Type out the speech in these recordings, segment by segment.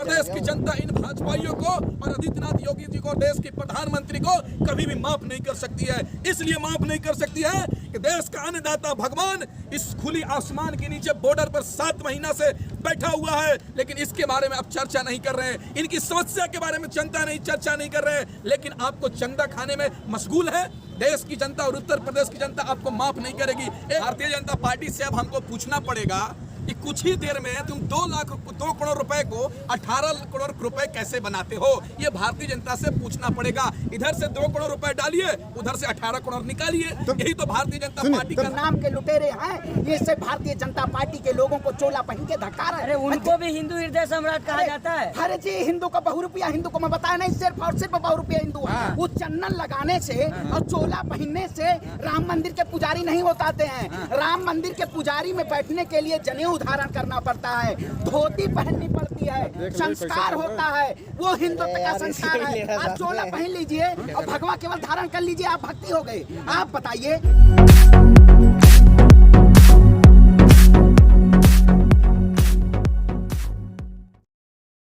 प्रदेश की जनता इन भाजपाइयों को और आदित्यनाथ योगी जी को, देश के प्रधानमंत्री को कभी भी माफ नहीं कर सकती है। इसलिए माफ नहीं कर सकती है कि देश का अन्नदाता भगवान इस खुली आसमान के नीचे बॉर्डर पर 7 महीना से बैठा हुआ है, लेकिन इसके बारे में अब चर्चा नहीं कर रहे हैं। इनकी समस्या के बारे में जनता नहीं चर्चा नहीं कर रहे हैं, लेकिन आपको चंदा खाने में मशगूल है। देश की जनता और उत्तर प्रदेश की जनता आपको माफ नहीं करेगी। भारतीय जनता पार्टी से अब हमको पूछना पड़ेगा कि कुछ ही देर में तुम 2 करोड़ रुपए को 18 करोड़ रुपए कैसे बनाते हो, ये भारतीय जनता से पूछना पड़ेगा। इधर से 2 करोड़ रुपए डालिए, उधर से 18 करोड़ निकालिए, यही तो भारतीय जनता पार्टी का नाम के लुटेरे हैं। ये से भारतीय जनता पार्टी के लोगों को चोला पहन के धक्का रहे। अरे उनको भी हिंदू हृदय सम्राट कहा जाता है। अरे जी, हिंदू का बहुरूपिया हिंदू को मैं बताया नहीं, सिर्फ और सिर्फ बहुरूपिया हिंदू है। वो चंदन लगाने से और चोला पहनने से राम मंदिर के पुजारी नहीं हो पाते हैं। राम मंदिर के पुजारी में बैठने के लिए जनेऊ धारण करना पड़ता है, धोती पहननी पड़ती है, संस्कार होता है, वो हिंदुत्व का संस्कार है। आप चोला पहन लीजिए और भगवा केवल धारण कर लीजिए, आप भक्ति हो गए। आप बताइए,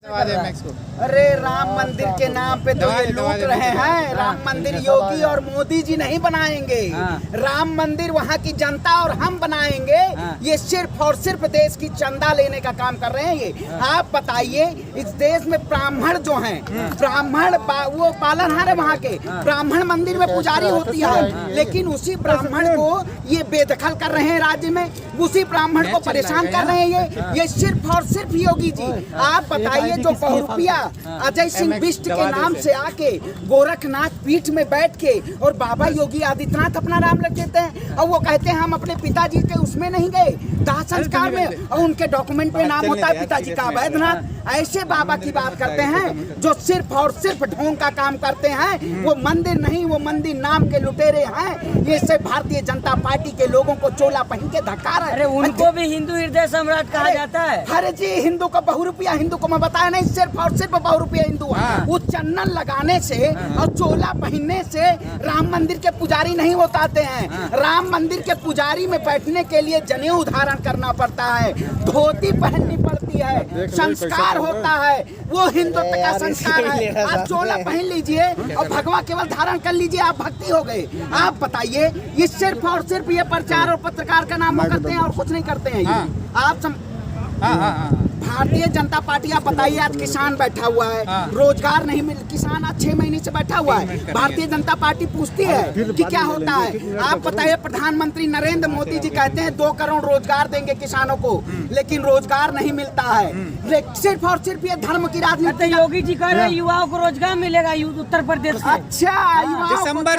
अरे राम मंदिर के नाम पे तो ये लूट रहे हैं। राम मंदिर योगी और मोदी जी नहीं बनाएंगे, राम मंदिर वहाँ की जनता और हम बनाएंगे। ये सिर्फ और सिर्फ देश की चंदा लेने का काम कर रहे हैं ये। आप बताइए, इस देश में ब्राह्मण जो हैं, ब्राह्मण वो पालनहार है वहाँ के। ब्राह्मण मंदिर में पुजारी होती है, लेकिन उसी ब्राह्मण को ये बेदखल कर रहे हैं राज्य में, उसी ब्राह्मण को परेशान कर रहे हैं ये सिर्फ और सिर्फ योगी जी। आप बताइए, जो बहुरूपिया अजय सिंह बिष्ट के नाम से आके गोरखनाथ पीठ में बैठ के और बाबा योगी आदित्यनाथ अपना नाम रख देते हैं, और वो कहते हैं हम अपने पिताजी के उसमें नहीं गए दाह संस्कार में, और उनके डॉक्यूमेंट पे नाम होता है पिताजी का अवैधनाथ। ऐसे बाबा की बात करते हैं जो सिर्फ और सिर्फ ढोंग का काम करते हैं। वो मंदिर नहीं, वो मंदिर नाम के लुटेरे हैं। ये सिर्फ भारतीय जनता पार्टी के लोगों को चोला पहन के धक्का रहे। अरे उनको भी हिंदू हृदय सम्राट कहा जाता है। अरे जी, हिंदू का बहुरूपिया हिंदू को मैं बताया नहीं, सिर्फ और सिर्फ बहुरूपिया हिंदू है। वो चंदन लगाने से और चोला पहनने से राम मंदिर के पुजारी नहीं हो पाते हैं। राम मंदिर के पुजारी में बैठने के लिए जनेऊ धारण करना पड़ता है, धोती पहननी पड़ती है, संस्कार होता है, वो हिंदुत्व का संस्कार है। आप चोला पहन लीजिए और भगवा केवल धारण कर लीजिए, आप भक्ति हो गए। आप बताइए, ये सिर्फ और सिर्फ ये प्रचार और पत्रकार का नाम करते हैं और कुछ नहीं करते हैं ये। आप भारतीय जनता पार्टी, आप बताइए, आज किसान बैठा हुआ है, रोजगार नहीं मिल, किसान आज 6 महीने से बैठा हुआ है। भारतीय जनता पार्टी पूछती है कि क्या होता है। आप बताइए, प्रधानमंत्री नरेंद्र मोदी जी कहते हैं 2 करोड़ रोजगार देंगे किसानों को, लेकिन रोजगार नहीं मिलता है। सिर्फ और सिर्फ ये धर्म की राजनीति। योगी जी कह रहे हैं युवाओं को रोजगार मिलेगा उत्तर प्रदेश में। अच्छा, दिसंबर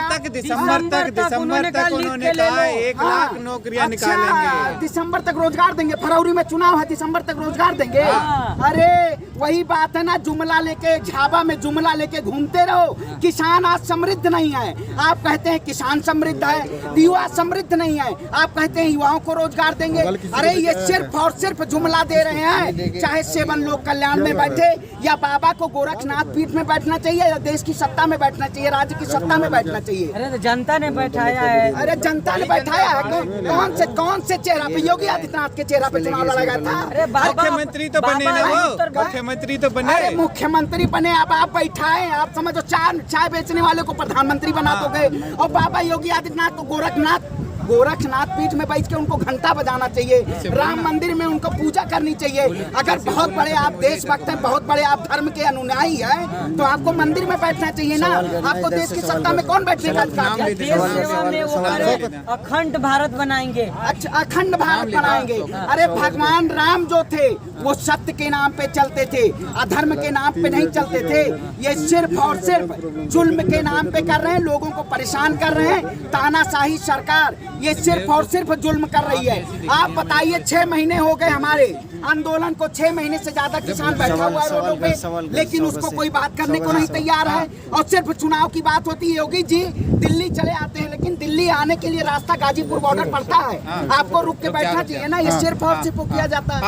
तक उन्होंने कहा 1 लाख नौकरियां निकालेंगे। दिसंबर तक रोजगार देंगे, फरवरी में चुनाव है, दिसंबर तक रोजगार देंगे। अरे वही बात है ना, जुमला लेके, झाबा में जुमला लेके घूमते रहो। किसान आज समृद्ध नहीं है, आप कहते हैं किसान समृद्ध है, युवा समृद्ध नहीं है, आप कहते हैं युवाओं को रोजगार देंगे। अरे ये सिर्फ और सिर्फ जुमला दे रहे हैं। चाहे 7 लोक कल्याण में बैठे या बाबा को गोरखनाथ पीठ में बैठना चाहिए, या देश की सत्ता में बैठना चाहिए, राज्य की सत्ता में बैठना चाहिए। अरे तो जनता ने बैठाया है। अरे जनता ने बैठाया है, कौन से चेहरा पे? योगी आदित्यनाथ के चेहरा पे चुनाव लड़ा था। अरे मुख्यमंत्री तो बने ना, वो मुख्यमंत्री तो बने। अरे मुख्यमंत्री बने, अब आप बैठाए, आप समझो चाय बेचने वाले को प्रधानमंत्री बना दोगे, और बाबा योगी आदित्यनाथ को गोरखनाथ पीठ में बैठ के उनको घंटा बजाना चाहिए, राम मंदिर में उनको पूजा करनी चाहिए। अगर बहुत बड़े आप देशभक्त हैं, बहुत बड़े आप धर्म के अनुयायी हैं, तो आपको मंदिर में बैठना चाहिए ना। आपको देश की सत्ता में कौन बैठने का अधिकार है? देश सेवा में वो अखंड भारत बनाएंगे। अच्छा, अखंड भारत बनाएंगे। अरे भगवान राम जो थे वो सत्य के नाम पे चलते थे, अधर्म के नाम पे नहीं चलते थे। ये सिर्फ और सिर्फ जुल्म के नाम पे कर रहे हैं, लोगों को परेशान कर रहे हैं। तानाशाही सरकार ये सिर्फ और सिर्फ जुल्म कर रही है। आप बताइए, 6 महीने हो गए हमारे आंदोलन को, 6 महीने से ज्यादा किसान बैठा हुआ है रोडों पे, लेकिन उसको कोई बात करने को नहीं तैयार है। और सिर्फ चुनाव की बात होती है। योगी जी दिल्ली चले आते हैं, लेकिन दिल्ली आने के लिए रास्ता गाजीपुर बॉर्डर पड़ता है, आपको रुक के बैठना चाहिए ना। ये सिर्फ और सिर्फ किया जाता है।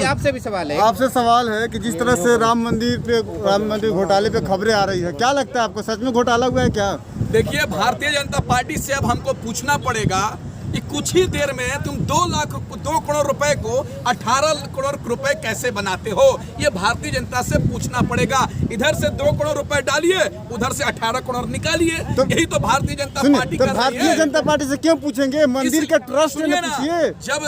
आपसे भी सवाल है। आपसे सवाल है कि जिस तरह से राम मंदिर घोटाले पे खबरें आ रही है, क्या लगता है आपको, सच में घोटाला हुआ है क्या? देखिए, भारतीय जनता पार्टी से अब हमको पूछना पड़ेगा कि कुछ ही देर में तुम 2 करोड़ रुपए को 18 करोड़ रुपए कैसे बनाते हो, ये भारतीय जनता से पूछना पड़ेगा। इधर से 2 करोड़ रुपए डालिए, उधर से 18 करोड़ निकालिए, यही तो भारतीय जनता पार्टी कर रही है। भारतीय जनता पार्टी से क्यों पूछेंगे? मंदिर का ट्रस्ट सुनिए ना, पूछिए। जब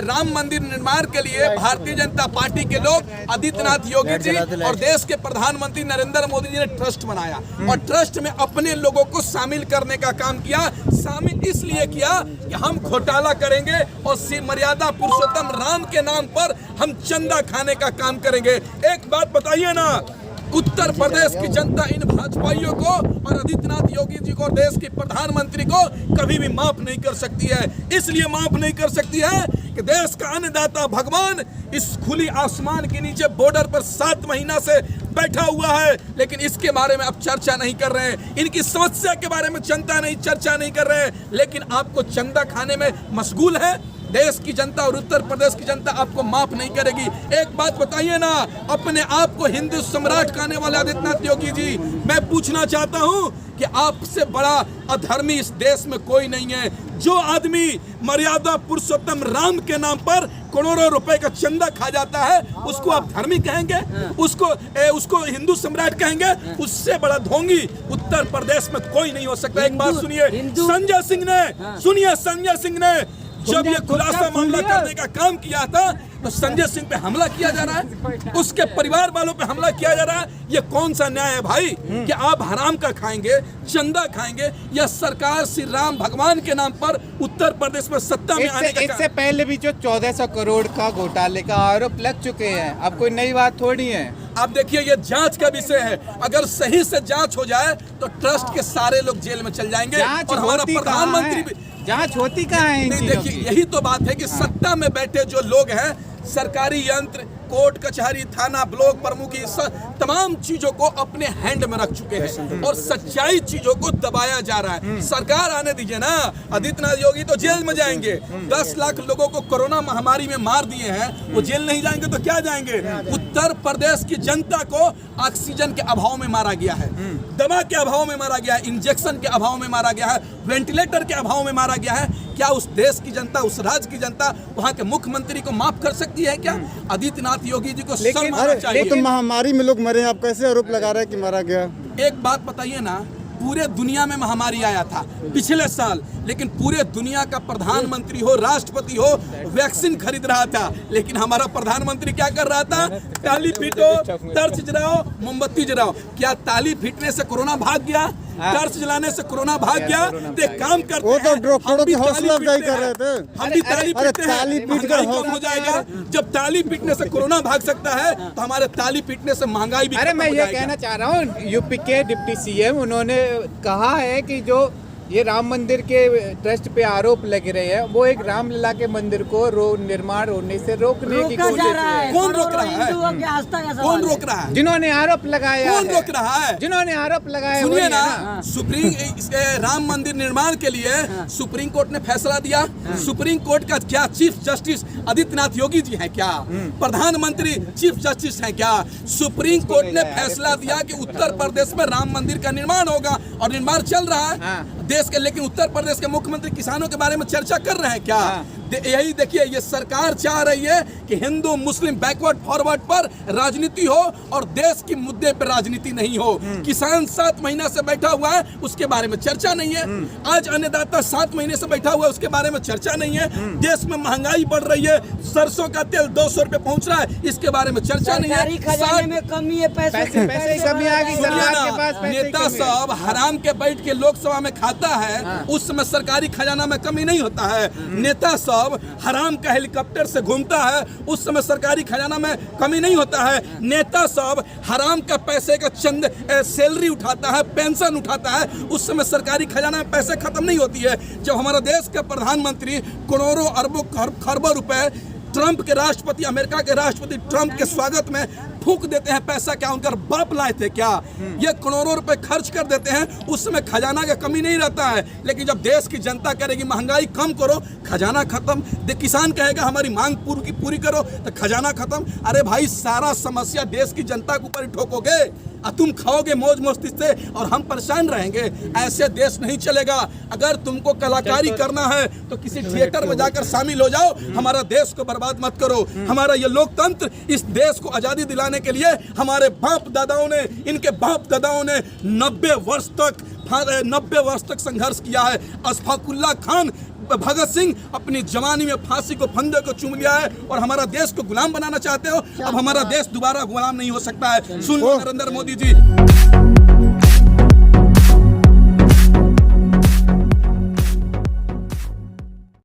राम मंदिर निर्माण के लिए भारतीय जनता पार्टी के लोग आदित्यनाथ योगी जी और देश के प्रधानमंत्री नरेंद्र मोदी जी ने ट्रस्ट बनाया और ट्रस्ट में अपने लोगों को शामिल करने का काम किया। शामिल इसलिए किया कि हम घोटाला करेंगे और मर्यादा पुरुषोत्तम राम के नाम पर हम चंदा खाने का काम करेंगे। एक बात बताइए ना, उत्तर प्रदेश की जनता इन भाजपाइयों को और आदित्यनाथ योगी जी को, देश के प्रधानमंत्री को कभी भी माफ नहीं कर सकती है। इसलिए माफ नहीं कर सकती है कि देश का अन्नदाता भगवान इस खुली आसमान के नीचे बॉर्डर पर 7 महीना से बैठा हुआ है, लेकिन इसके बारे में अब चर्चा नहीं कर रहे हैं। इनकी समस्या के बारे में चर्चा नहीं कर रहे हैं, लेकिन आपको चंदा खाने में मशगूल है। देश की जनता और उत्तर प्रदेश की जनता आपको माफ नहीं करेगी। एक बात बताइए ना, अपने आप को हिंदू सम्राट कहने वाले आदित्यनाथ योगी जी, मैं पूछना चाहता हूं कि आपसे बड़ा अधर्मी इस देश में कोई नहीं है। जो आदमी मर्यादा पुरुषोत्तम राम के नाम पर करोड़ों रुपए का चंदा खा जाता है, उसको आप धर्मी कहेंगे? उसको हिंदू सम्राट कहेंगे? उससे बड़ा ढोंगी उत्तर प्रदेश में कोई नहीं हो सकता। एक बात सुनिए, संजय सिंह ने जब ये खुलासा मामला करने का काम किया था तो संजय सिंह पे हमला किया जा रहा है, उसके परिवार वालों पे हमला किया जा रहा है। ये कौन सा न्याय है भाई कि आप हराम का खाएंगे, चंदा खाएंगे, या सरकार श्री राम भगवान के नाम पर उत्तर प्रदेश में सत्ता में आने का? इससे पहले भी जो 1400 करोड़ का घोटाले का आरोप लग चुके हैं, अब कोई नई बात थोड़ी है। अब देखिए, ये जांच का विषय है। अगर सही से जांच हो जाए तो ट्रस्ट के सारे लोग जेल में चल जाएंगे और हमारा प्रधानमंत्री भी। जांच होती कहाँ है? नहीं, देखिए, यही तो बात है कि सत्ता में बैठे जो लोग हैं, सरकारी यंत्र, कोर्ट कचहरी, थाना, ब्लॉक प्रमुख, तमाम चीजों को अपने हैंड में रख चुके हैं और सच्चाई चीजों को दबाया जा रहा है। सरकार आने दीजिए ना, आदित्यनाथ योगी तो जेल में जाएंगे। 10 लाख लोगों को कोरोना महामारी में मार दिए हैं, वो जेल नहीं जाएंगे तो क्या जाएंगे? उत्तर प्रदेश की जनता को ऑक्सीजन के अभाव में मारा गया है, दवा के अभाव में मारा गया है, इंजेक्शन के अभाव में मारा गया है, वेंटिलेटर के अभाव में मारा गया है। क्या उस देश की जनता, उस राज्य की जनता वहाँ के मुख्यमंत्री को माफ कर सकती है क्या? आदित्यनाथ योगी जी को शर्म आना चाहिए। तो महामारी में लोग मरे, आप कैसे आरोप लगा रहे हैं कि मारा गया? एक बात बताइए ना, पूरे दुनिया में महामारी आया था पिछले साल, लेकिन पूरे दुनिया का प्रधानमंत्री हो, राष्ट्रपति हो, वैक्सीन खरीद रहा था, लेकिन हमारा प्रधानमंत्री क्या कर रहा था? ताली पीटो, टर्च जलाओ, मोमबत्ती जलाओ। क्या ताली पीटने से कोरोना भाग गया? टर्च जलाने से कोरोना भाग गया? तो काम करते वो तो डॉक्टरों की हौसला अफजाई कर रहे थे। हम भी ताली पीटते हैं, महंगाई कम हो जाएगा। जब ताली पीटने से कोरोना भाग सकता है तो हमारे ताली पीटने से महंगाई भी। अरे मैं ये कहना चाह रहा हूँ, यूपी के डिप्टी सीएम उन्होंने कहा है कि जो ये राम मंदिर के ट्रस्ट पे आरोप लग रहे हैं, वो एक रामलला के मंदिर को निर्माण होने से रोकने की कोशिश है। कौन रोक रहा है? कौन रोक रहा है? जिन्होंने आरोप लगाया, कौन रोक रहा है? जिन्होंने आरोप लगाया। सुनिए ना, राम मंदिर निर्माण के लिए सुप्रीम कोर्ट ने फैसला दिया। सुप्रीम कोर्ट का क्या चीफ जस्टिस आदित्यनाथ योगी जी हैं क्या? प्रधानमंत्री चीफ जस्टिस हैं क्या? सुप्रीम कोर्ट ने फैसला दिया कि उत्तर प्रदेश में राम मंदिर का निर्माण होगा और निर्माण चल रहा है देश के, लेकिन उत्तर प्रदेश के मुख्यमंत्री किसानों के बारे में चर्चा कर रहे हैं क्या? यही देखिए, ये सरकार चाह रही है कि हिंदू मुस्लिम बैकवर्ड फॉरवर्ड पर राजनीति हो और देश के मुद्दे पर राजनीति नहीं हो। किसान 7 महीना से बैठा हुआ है, उसके बारे में चर्चा नहीं है। आज अन्नदाता 7 महीने से बैठा हुआ है, उसके बारे में चर्चा नहीं है। देश में महंगाई बढ़ रही है, सरसों का तेल 200 रुपए पहुंच रहा है, इसके बारे में चर्चा नहीं है। खजाने में कमी है, पैसे कमी आ गई सरकार के पास। नेता सब हराम के बैठ के लोकसभा में खाता है, उस समय सरकारी खजाना में कमी नहीं होता है। नेता सब हराम का हेलीकॉप्टर से घूमता है, उस समय सरकारी खजाना में कमी नहीं होता है। नेता सब हराम का पैसे का चंद सैलरी उठाता है, पेंशन उठाता है, उस समय सरकारी खजाना में पैसे खत्म नहीं होती है। जब हमारा देश का प्रधानमंत्री करोड़ों अरबों खरबों रुपए ट्रंप के राष्ट्रपति, अमेरिका के राष्ट्रपति ट्रंप के स्वागत में फूंक देते हैं पैसा। क्या उनका बाप लाए थे क्या? ये करोड़ों रुपए खर्च कर देते हैं, उस समय खजाना का कमी नहीं रहता है। लेकिन जब देश की जनता करेगी महंगाई कम करो, खजाना खत्म। किसान कहेगा हमारी मांग पूरी करो, तो खजाना खत्म। अरे भाई, सारा समस्या देश की जनता के ऊपर ही ठोकोगे और तुम खाओगे मौज मस्ती से और हम परेशान रहेंगे। ऐसे देश नहीं चलेगा। अगर तुमको कलाकारी करना है तो किसी थिएटर में जाकर शामिल हो जाओ, हमारा देश को बर्बाद मत करो। हमारा ये लोकतंत्र, इस देश को आजादी दिलाने के लिए हमारे बाप दादाओं ने, इनके बाप दादाओं ने 90 वर्ष तक संघर्ष किया है। अशफाकुल्ला खान, भगत सिंह अपनी जवानी में फांसी को, फंदे को चूम लिया है और हमारा देश को गुलाम बनाना चाहते हो। अब हमारा देश दोबारा गुलाम नहीं हो सकता है। सुन लो नरेंद्र मोदी जी।